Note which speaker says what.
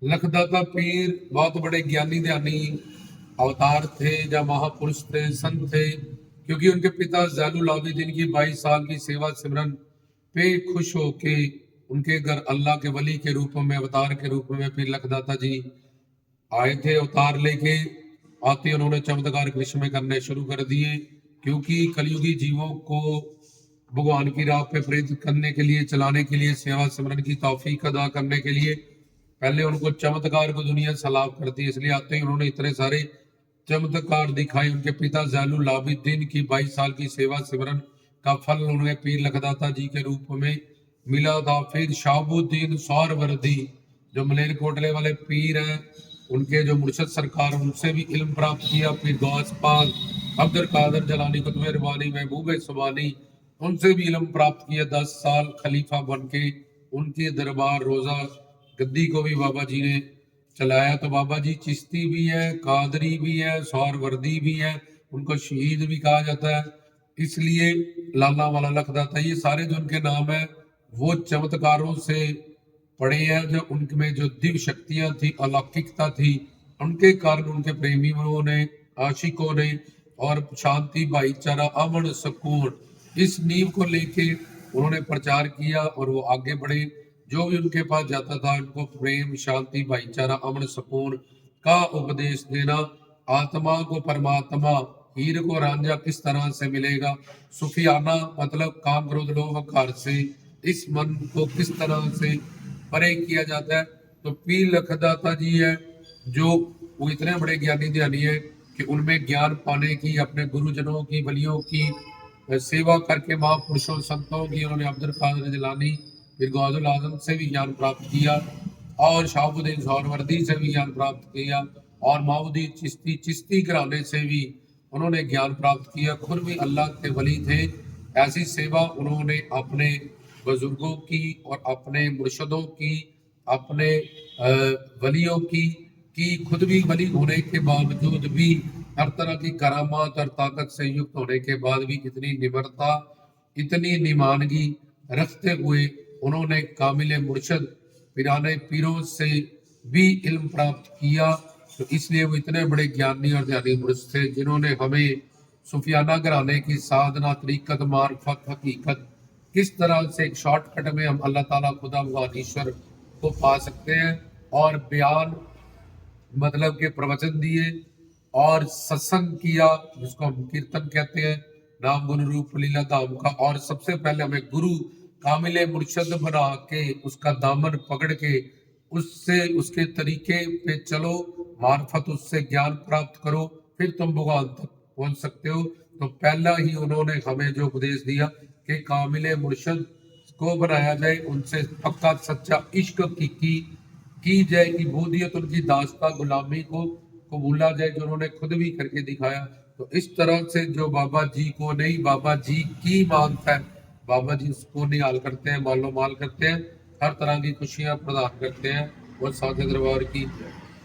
Speaker 1: लखदाता पीर बहुत बड़े ज्ञानी ध्यानी अवतार थे या महापुरुष थे, संत थे, क्योंकि उनके पिता जैनुल आबिदीन की 22 साल की सेवा सिमरन पे खुश होके उनके घर अल्लाह के वली के रूप में, अवतार के रूप में पीर लखदाता जी आए थे। अवतार लेके आते उन्होंने चमत्कार कृष्ण करने शुरू कर दिए, क्योंकि कलयुगी जीवों को भगवान की राह पे प्रेरित करने के लिए, चलाने के लिए, सेवा सिमरन की तौफीक अदा करने के लिए पहले उनको चमत्कार को दुनिया सलाब करती है, इसलिए आते ही उन्होंने इतने सारे चमत्कार दिखाए। उनके पिता जैनुल आबिदीन की 22 साल की सेवा सिमरन का फल उन्हें पीर लखदाता जी के रूप में मिला था। फिर शाहबुद्दीन सौरवर्दी जो मलेरकोटले वाले पीर हैं, उनके जो मुर्शद सरकार, उनसे भी इल्म प्राप्त किया। पीर गौस पाक, अब्दुल कादर जलानी, कुतुब रबानी, महबूब सुबानी, उनसे भी इल्म प्राप्त किया। 10 साल खलीफा बन के उनके दरबार रोजा गद्दी को भी बाबा जी ने चलाया। तो बाबा जी चिश्ती भी है, कादरी भी है, सौरवर्दी भी है, उनको शहीद भी कहा जाता है, इसलिए लाला वाला लखदाता, ये सारे जो उनके नाम है वो चमत्कारों से पड़े हैं, जो उनमें जो दिव्य शक्तियां थी, अलौकिकता थी, उनके कारण उनके प्रेमियों ने, आशिकों ने और शांति, भाईचारा, अमन, सुकून, इस नींव को लेके उन्होंने प्रचार किया और वो आगे बढ़े। जो भी उनके पास जाता था उनको प्रेम, शांति, भाईचारा, अमन, सुकून का उपदेश देना। आत्मा को परमात्मा, हीर को रांझा किस तरह से मिलेगा, सुफियाना मतलब काम, क्रोध, लोभ, अहंकार से इस मन को किस तरह से परे किया जाता है। तो पीर लखदाता जी है जो वो इतने बड़े ज्ञानी ध्यानी है कि उनमें ज्ञान पाने की, अपने गुरुजनों की, वलियों की सेवा करके, महापुरुषों संतों की, उन्होंने अब्दुल कादर जिलानी, फिर गौसुल आजम से भी ज्ञान प्राप्त किया और शाहबुद्दीन सौरवर्दी से भी ज्ञान प्राप्त किया और माउद्दीन चिश्ती घराने से भी उन्होंने ज्ञान प्राप्त किया। खुद भी अल्लाह के वली थे। ऐसी सेवा उन्होंने अपने बुजुर्गों की और अपने मुर्शदों की, अपने वलियों की खुद भी वली होने के बावजूद भी, हर तरह की करामात और ताकत से युक्त होने के बाद भी इतनी निम्रता, इतनी निमानगी रखते हुए उन्होंने कामिल मुर्शद पिराने पीरों से भी इल्म प्राप्त किया। तो इसलिए वो इतने बड़े ज्ञानी और ध्यानी पुरुष थे, जिन्होंने हमें सुफियाना घराने की साधना, तरीकत, मार्फत, हकीकत किस तरह से एक शॉर्टकट में हम अल्लाह ताला खुदा भगवान ईश्वर को पा सकते हैं, और बयान मतलब के प्रवचन दिए और सत्संग किया, जिसको हम कीर्तन कहते हैं, नाम गुरु रूप लीला धाम का। और सबसे पहले हमें गुरु कामिले मुर्शद बना के, उसका दामन पकड़ के, उससे उसके तरीके पे चलो, मार्फत उससे ज्ञान प्राप्त करो, फिर तुम भगवान तक पहुंच सकते हो। तो पहला ही उन्होंने हमें जो उपदेश दिया कि कामिले मुर्शद को बनाया जाए, उनसे पक्का सच्चा इश्क की जाए, कि बूदियत उनकी दास्ता गुलामी को कबूला जाए, जो उन्होंने खुद भी करके दिखाया। तो इस तरह से जो बाबा जी को नहीं, बाबा जी की मानता है, बाबा जी उसको निहाल करते हैं, मालो माल करते हैं, हर तरह की खुशियां प्रदान करते हैं। और साथ दरबार की